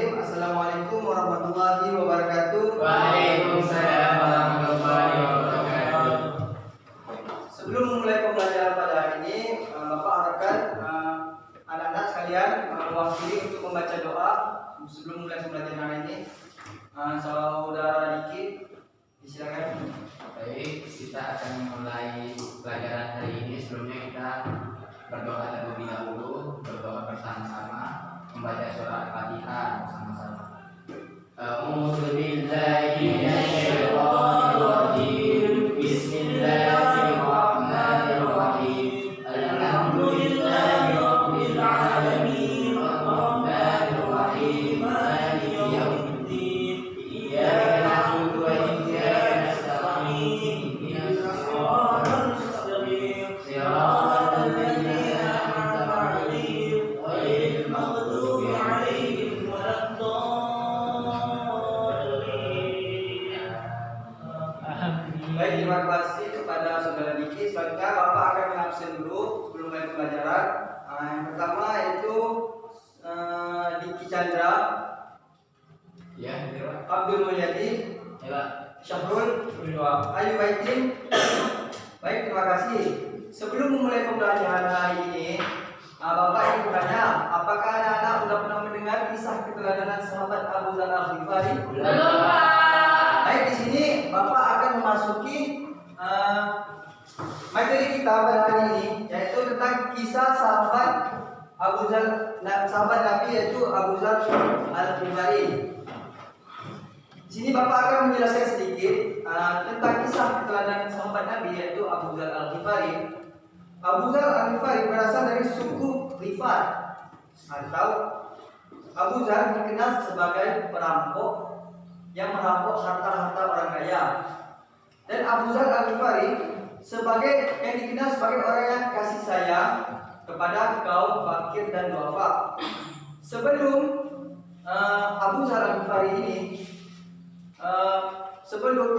Bismillahirrahmanirrahim. Assalamualaikum warahmatullahi wabarakatuh. Waalaikumsalam warahmatullahi wabarakatuh. Sebelum memulai pembelajaran pada hari ini, Bapak harapkan anak-anak sekalian mewakili untuk membaca doa sebelum mulai pembelajaran hari ini. Saudara Diki, silakan. Baik, kita akan memulai pelajaran hari ini. Sebelumnya kita berdoa terlebih dahulu, berdoa bersama-sama, membaca surah Al-Fatihah bersama-sama. A'udzu billahi minasyaitonir rajim. Bismillahirrahmanirrahim. Alhamdulillahi rabbil alamin. Arrahmanir rahim. Maliki yaumiddin. Iyyaka na'budu wa iyyaka nasta'in. Ihdinas siratal mustaqim. Siratal ladzina an'amta 'alaihim ghairil maghdubi 'alaihim waladdallin. Baik, terima kasih kepada saudara Diki. Selanjutnya Bapak akan mengabsen dulu sebelum mulai pembelajaran. Yang pertama yaitu Diki Chandra, Ya, Abdul Mulyadi, Syahrul, Ayu Baitin. Baik, terima kasih. Sebelum memulai pembelajaran hari ini, Bapak ingin bertanya, apakah anak-anak sudah pernah mendengar kisah keteladanan sahabat Abu Dzar Al-Ghifari? Belum, Pak. Baik, di sini Bapak akan memasuki materi kita pada hari ini, yaitu tentang kisah sahabat Abu Dzar, sahabat Nabi yaitu Abu Dzar Al-Ghifari. Di sini Bapak akan menjelaskan sedikit tentang kisah keteladanan sahabat Nabi yaitu Abu Dzar Al-Ghifari. Abu Dzar Al-Ghifari berasal dari suku Ghifar, atau Abu Dzar dikenal sebagai perampok yang merampok harta-harta orang kaya. Dan Abu Dzar Al-Ghifari yang dikenal sebagai orang yang kasih sayang kepada kaum fakir dan duafa. Sebelum Abu Dzar Al-Ghifari ini sebelum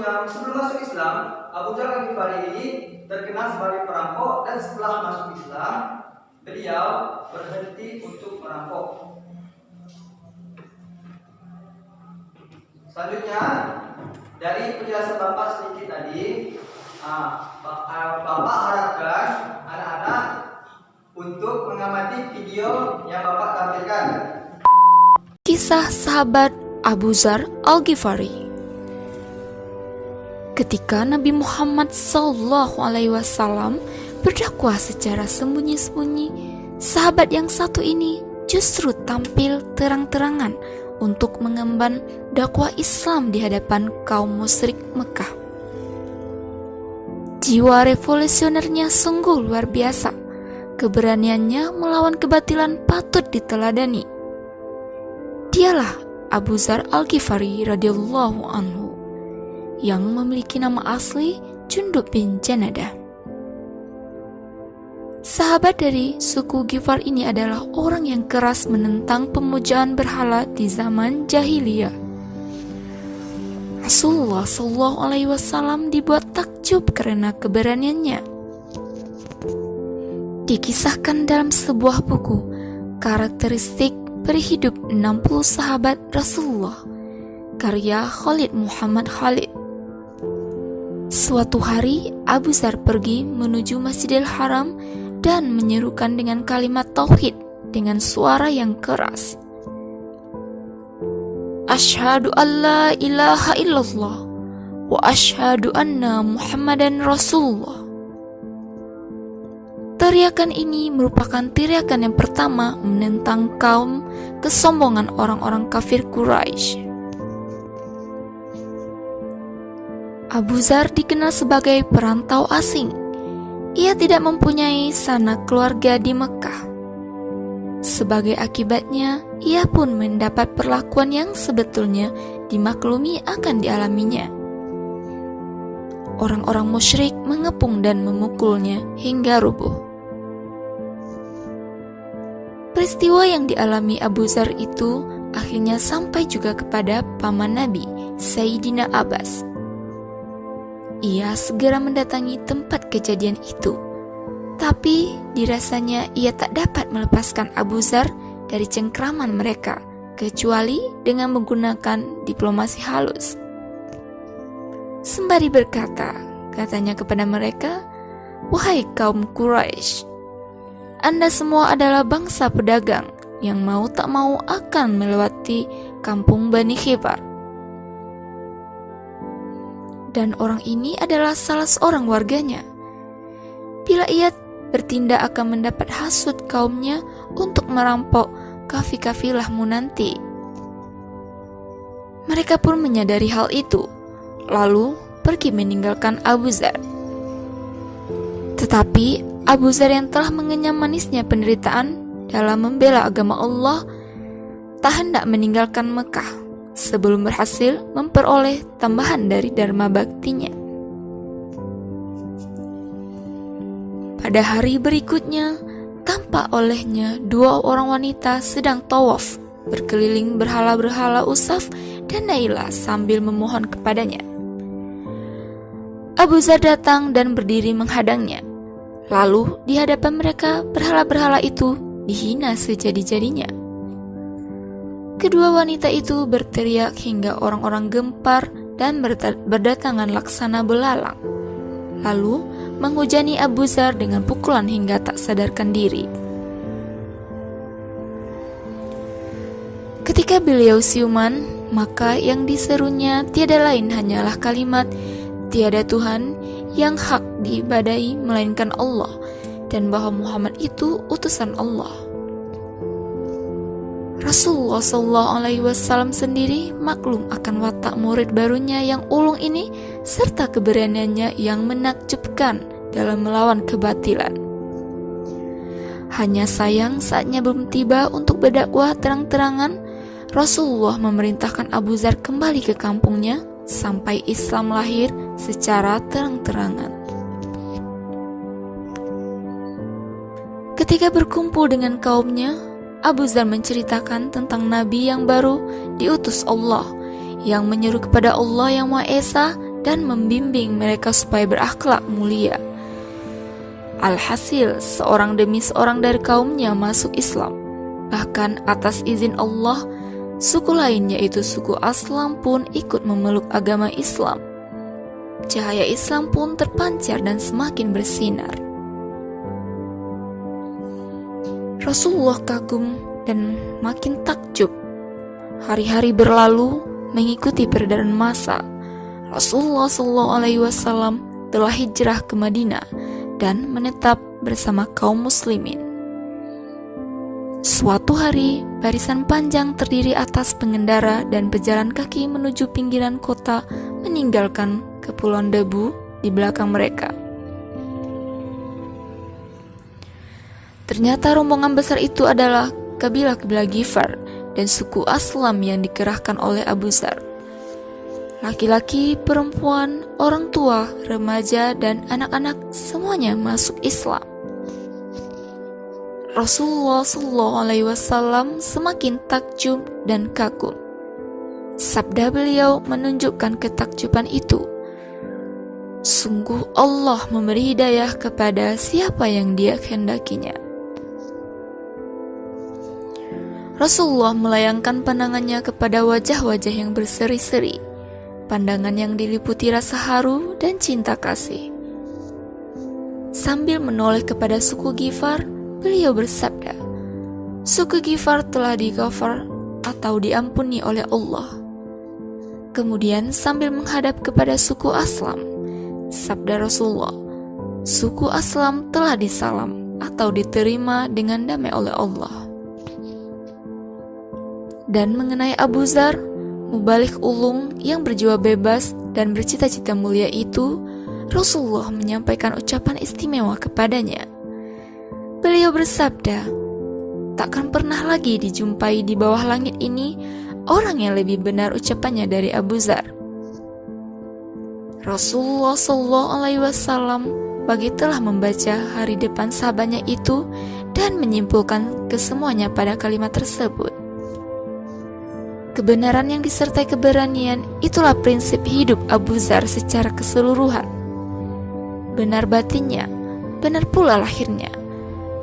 masuk Islam, Abu Dzar Al-Ghifari ini terkenal sebagai perampok, dan setelah masuk Islam beliau berhenti untuk merampok. Selanjutnya, dari penjelasan Bapak sedikit tadi, Bapak harapkan anak-anak untuk mengamati video yang Bapak tampilkan. Kisah sahabat Abu Dzar Al-Ghifari. Ketika Nabi Muhammad SAW berdakwah secara sembunyi-sembunyi, sahabat yang satu ini justru tampil terang-terangan untuk mengemban dakwah Islam di hadapan kaum musyrik Mekah. Jiwa revolusionernya sungguh luar biasa. Keberaniannya melawan kebatilan patut diteladani. Dialah Abu Dzar Al-Ghifari radhiyallahu anhu, yang memiliki nama asli Jundub bin Janadah. Sahabat dari suku Ghifar ini adalah orang yang keras menentang pemujaan berhala di zaman jahiliyah. Rasulullah SAW dibuat takjub karena keberaniannya. Dikisahkan dalam sebuah buku karakteristik berhidup 60 sahabat Rasulullah, karya Khalid Muhammad Khalid. Suatu hari Abu Dzar pergi menuju Masjidil Haram dan menyerukan dengan kalimat tauhid dengan suara yang keras. Asyhadu an la ilaha illallah wa asyhadu anna Muhammadan Rasulullah. Teriakan ini merupakan teriakan yang pertama menentang kaum kesombongan orang-orang kafir Quraisy. Abu Dzar dikenal sebagai perantau asing. Ia tidak mempunyai sanak keluarga di Mekah. Sebagai akibatnya, ia pun mendapat perlakuan yang sebetulnya dimaklumi akan dialaminya. Orang-orang musyrik mengepung dan memukulnya hingga rubuh. Peristiwa yang dialami Abu Dzar itu akhirnya sampai juga kepada paman Nabi, Sayyidina Abbas. Ia segera mendatangi tempat kejadian itu, tapi dirasanya ia tak dapat melepaskan Abu Dzar dari cengkraman mereka kecuali dengan menggunakan diplomasi halus. Sembari berkata, katanya kepada mereka, "Wahai kaum Quraisy, Anda semua adalah bangsa pedagang yang mau tak mau akan melewati kampung Bani Khifar. Dan orang ini adalah salah seorang warganya. Bila ia bertindak akan mendapat hasut kaumnya untuk merampok kafilah-kafilahmu nanti." Mereka pun menyadari hal itu, lalu pergi meninggalkan Abu Dzar. Tetapi Abu Dzar yang telah mengenyam manisnya penderitaan dalam membela agama Allah tak hendak meninggalkan Mekah sebelum berhasil memperoleh tambahan dari dharma baktinya. Pada hari berikutnya, tampak olehnya 2 orang wanita sedang tawaf berkeliling berhala-berhala Usaf dan Nailah sambil memohon kepadanya. Abu Dzar datang dan berdiri menghadangnya. Lalu di hadapan mereka berhala-berhala itu dihina sejadi-jadinya. Kedua wanita itu berteriak hingga orang-orang gempar dan berdatangan laksana belalang. Lalu menghujani Abu Dzar dengan pukulan hingga tak sadarkan diri. Ketika beliau siuman, maka yang diserunya tiada lain hanyalah kalimat, "Tiada Tuhan yang hak diibadahi melainkan Allah, dan bahwa Muhammad itu utusan Allah." Rasulullah SAW sendiri maklum akan watak murid barunya yang ulung ini serta keberaniannya yang menakjubkan dalam melawan kebatilan. Hanya sayang saatnya belum tiba untuk berdakwah terang-terangan, Rasulullah memerintahkan Abu Dzar kembali ke kampungnya sampai Islam lahir secara terang-terangan. Ketika berkumpul dengan kaumnya, Abu Dzar menceritakan tentang Nabi yang baru diutus Allah, yang menyeru kepada Allah yang Maha Esa dan membimbing mereka supaya berakhlak mulia. Alhasil, seorang demi seorang dari kaumnya masuk Islam. Bahkan atas izin Allah, suku lain yaitu suku Aslam pun ikut memeluk agama Islam. Cahaya Islam pun terpancar dan semakin bersinar. Rasulullah kagum dan makin takjub. Hari-hari berlalu mengikuti peredaran massa. Rasulullah SAW telah hijrah ke Madinah dan menetap bersama kaum muslimin. Suatu hari, barisan panjang terdiri atas pengendara dan pejalan kaki menuju pinggiran kota meninggalkan kepulauan debu di belakang mereka. Ternyata rombongan besar itu adalah kabilah-kabilah Ghifar dan suku Aslam yang dikerahkan oleh Abu Dzar. Laki-laki, perempuan, orang tua, remaja, dan anak-anak semuanya masuk Islam. Rasulullah SAW semakin takjub dan kagum. Sabda beliau menunjukkan ketakjuban itu. Sungguh Allah memberi hidayah kepada siapa yang Dia kehendakinya. Rasulullah melayangkan pandangannya kepada wajah-wajah yang berseri-seri, pandangan yang diliputi rasa haru dan cinta kasih. Sambil menoleh kepada suku Ghifar, beliau bersabda, "Suku Ghifar telah dighafar atau diampuni oleh Allah." Kemudian sambil menghadap kepada suku Aslam, sabda Rasulullah, "Suku Aslam telah disalam atau diterima dengan damai oleh Allah." Dan mengenai Abu Dzar, mubalik ulung yang berjiwa bebas dan bercita-cita mulia itu, Rasulullah menyampaikan ucapan istimewa kepadanya. Beliau bersabda, "Takkan pernah lagi dijumpai di bawah langit ini orang yang lebih benar ucapannya dari Abu Dzar." Rasulullah SAW bagi telah membaca hari depan sahabatnya itu dan menyimpulkan kesemuanya pada kalimat tersebut. Kebenaran yang disertai keberanian itulah prinsip hidup Abu Dzar secara keseluruhan. Benar batinnya, benar pula lahirnya,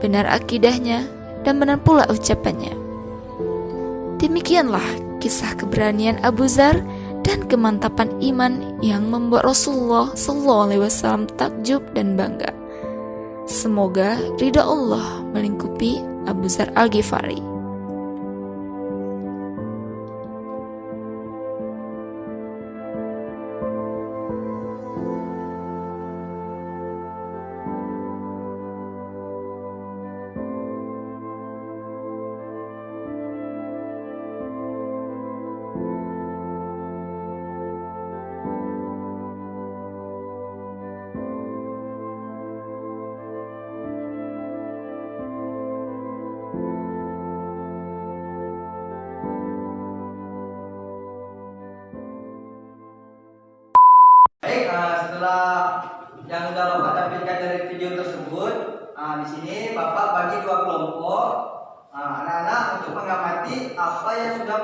benar akidahnya, dan benar pula ucapannya. Demikianlah kisah keberanian Abu Dzar dan kemantapan iman yang membuat Rasulullah SAW takjub dan bangga. Semoga ridha Allah melingkupi Abu Dzar Al-Ghifari. Baik, setelah yang sudah Bapak tampilkan dari video tersebut, di sini Bapak bagi dua kelompok anak-anak untuk mengamati apa yang sudah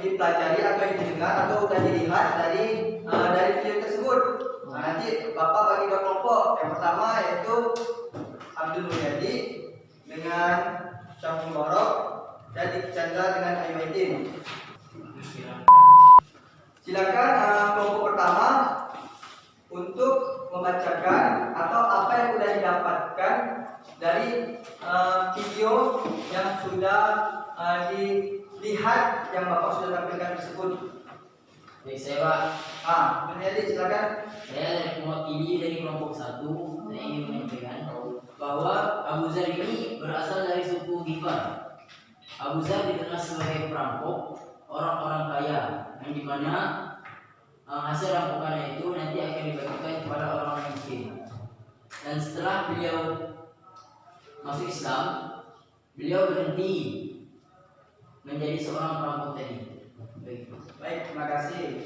dipelajari atau didengar atau sudah dilihat dari video tersebut. Nanti Bapak bagi dua kelompok. Yang pertama yaitu Abdul Mulyadi dengan Syaful Barok dan Dik Chandra dengan Ayyuddin. Silakan kelompok pertama untuk membacakan atau apa yang sudah didapatkan dari video yang sudah dilihat yang Bapak sudah tampilkan tersebut. Baik, saya Pak. Jadi silakan. Saya dari mewakili dari kelompok 1. Saya ingin menyampaikan bahwa Abu Dzar ini berasal dari suku Ghifar. Abu Dzar dikenal sebagai perampok orang-orang kaya, yang dimana hasil rampokannya itu nanti akan dibagikan kepada orang-orang miskin. Dan setelah beliau masuk Islam, beliau berhenti menjadi seorang perampok tadi. Baik, terima kasih.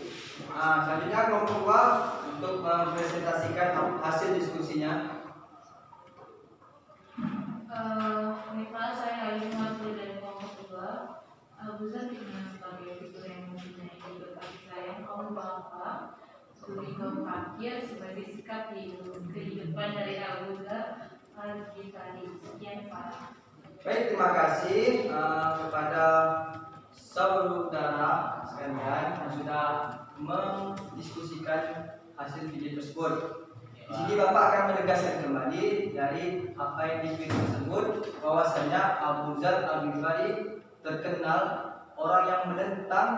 Selanjutnya kelompok 2 untuk mempresentasikan hasil diskusinya. Baiklah, saya Ayu Masri dari kelompok 2. Abu Dzar dikenal sebagai figur yang mempunyai jiwa kasih sayang kaum bangsa, studi kaum fakir sebagai sikap kehidupan dari Abu Dzar Al-Ghifari. Sekian Pak. Baik, terima kasih kepada saudara sekalian yang sudah mendiskusikan hasil video tersebut. Di sini Bapak akan menegaskan kembali dari apa yang di video tersebut bahwasanya Abu Dzar Al-Ghifari terkenal orang yang menentang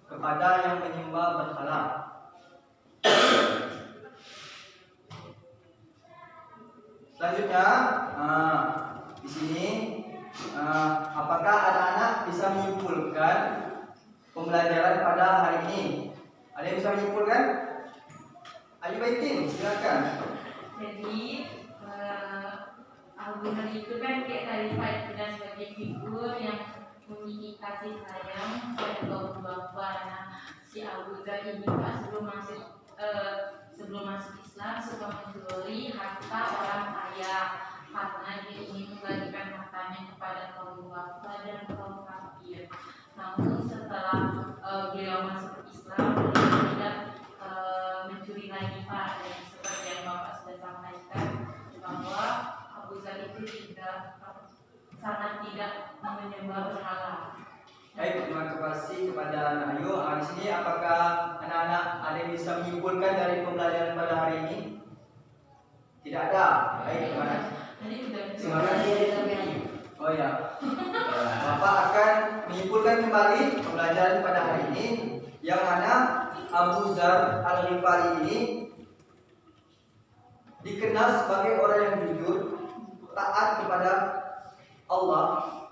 kepada yang menyembah berhala. Selanjutnya, di sini apakah anak-anak bisa menyimpulkan pembelajaran pada hari ini? Ada yang bisa menyimpulkan? Ayo Baitin, silakan. Jadi Abu Dzar itu kan kayak tadi Pak bilang sebagai figur yang memiliki kasih sayang pada kaum bangsa. Nah, si Abu Dzar ini Pak sebelum masuk Islam suka mencuri harta orang kaya karena dia ingin membagikan hartanya kepada kaum bangsa dan kaum kafir. Namun setelah beliau masuk Islam, beliau tidak mencuri lagi Pak. Dan seperti yang Bapak sudah sampaikan bahwa Abu Dzar itu sangat tidak menyembah berhala. Baik, terima kasih kepada Anak Ayu. Di sini apakah anak-anak ada yang bisa menyimpulkan dari pembelajaran pada hari ini? Tidak ada. Baik, terima kasih. Terima kasih dari sampean. Oh ya, Bapak akan menyimpulkan kembali pembelajaran pada hari ini, yang mana Abu Dzar Al-Ghifari ini dikenal sebagai orang yang jujur, taat kepada Allah,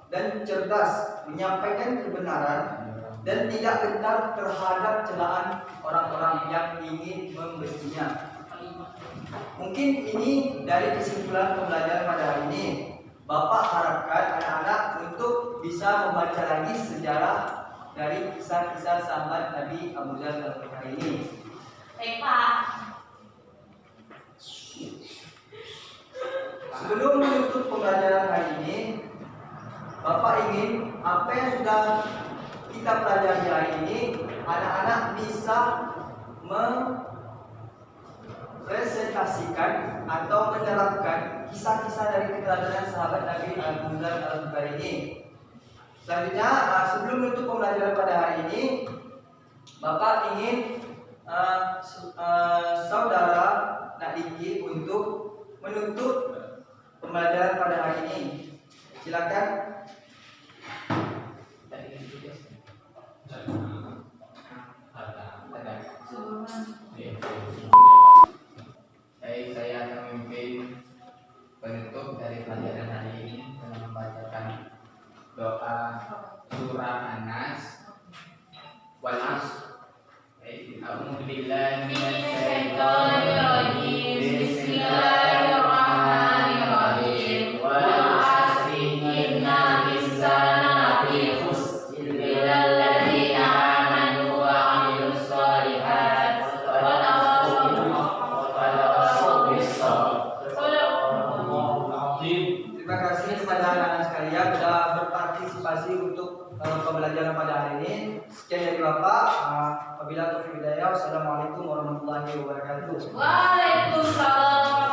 dan cerdas menyampaikan kebenaran dan tidak gentar terhadap celaan orang-orang yang ingin membencinya. Mungkin ini dari kesimpulan pembelajaran pada hari ini. Bapak harapkan anak-anak untuk bisa membaca lagi sejarah dari kisah-kisah sahabat Nabi Abu Dzar Al-Ghifari ini. Baik Pak. Sebelum menutup pembelajaran hari ini, Bapak ingin apa yang sudah kita pelajari hari ini, anak-anak bisa presentasikan atau menerapkan kisah-kisah dari keteladanan sahabat Nabi Abu Dzar Al-Ghifari ini. Selanjutnya, sebelum menutup pembelajaran pada hari ini, Bapak ingin saudara Nak Diki untuk menutup pembelajaran pada hari ini. Silakan. Baik, saya akan memimpin penutup dari pelajaran hari ini dengan membacakan doa surah An-Nas wal Asr. A'udzu billahi minasyaitonir rajim. Bismillahirrahmanirrahim. Wal asri innal insana lafi khusr illa alladziina aamanu wa 'amilus shalihat wa tawassaw bil haqqi wa tawassaw bis sabr. Shadaqallahul azim. Terima kasih kepada anak-anak sekalian sudah berpartisipasi untuk pembelajaran pada hari ini. Sekian dari Bapak. Wabillahi taufiq wal hidayah. Wassalamualaikum warahmatullahi wabarakatuh. Waalaikumsalam.